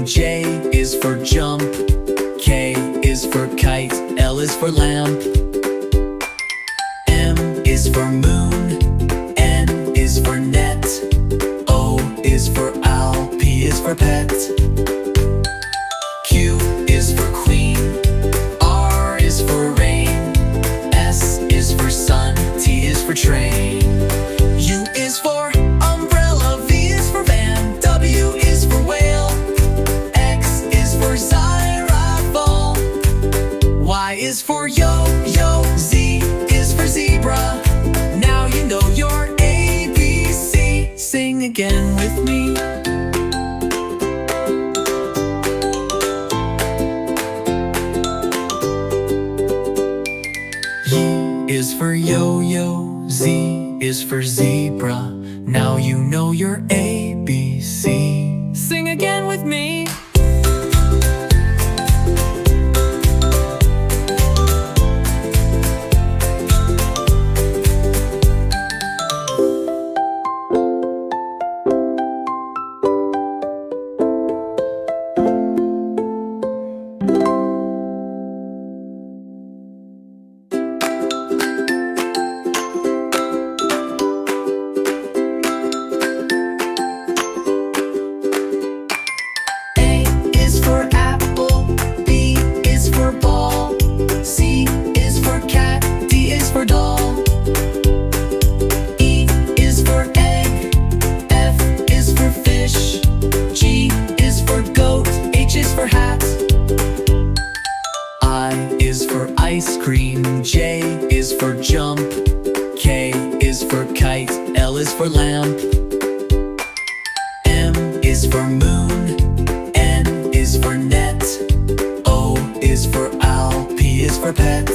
cream. J is for jump. K is for kite. L is for lamp. M is for moon. N is for net. O is for owl. P is for pet. Q is for queen. R is for rain. S is for sun. T is for train. U is for umbrella. V is for van. W is for whale. X is for xylophone. Y is for yo-yo. Z is for zebra. Now you know your ABC. Sing again with me. Y is for yo-yo. Z is for zebra. Now you know your ABC. Sing again with me. Ice cream. J is for jump. K is for kite. L is for lamp. M is for moon. N is for net. O is for owl. P is for pet.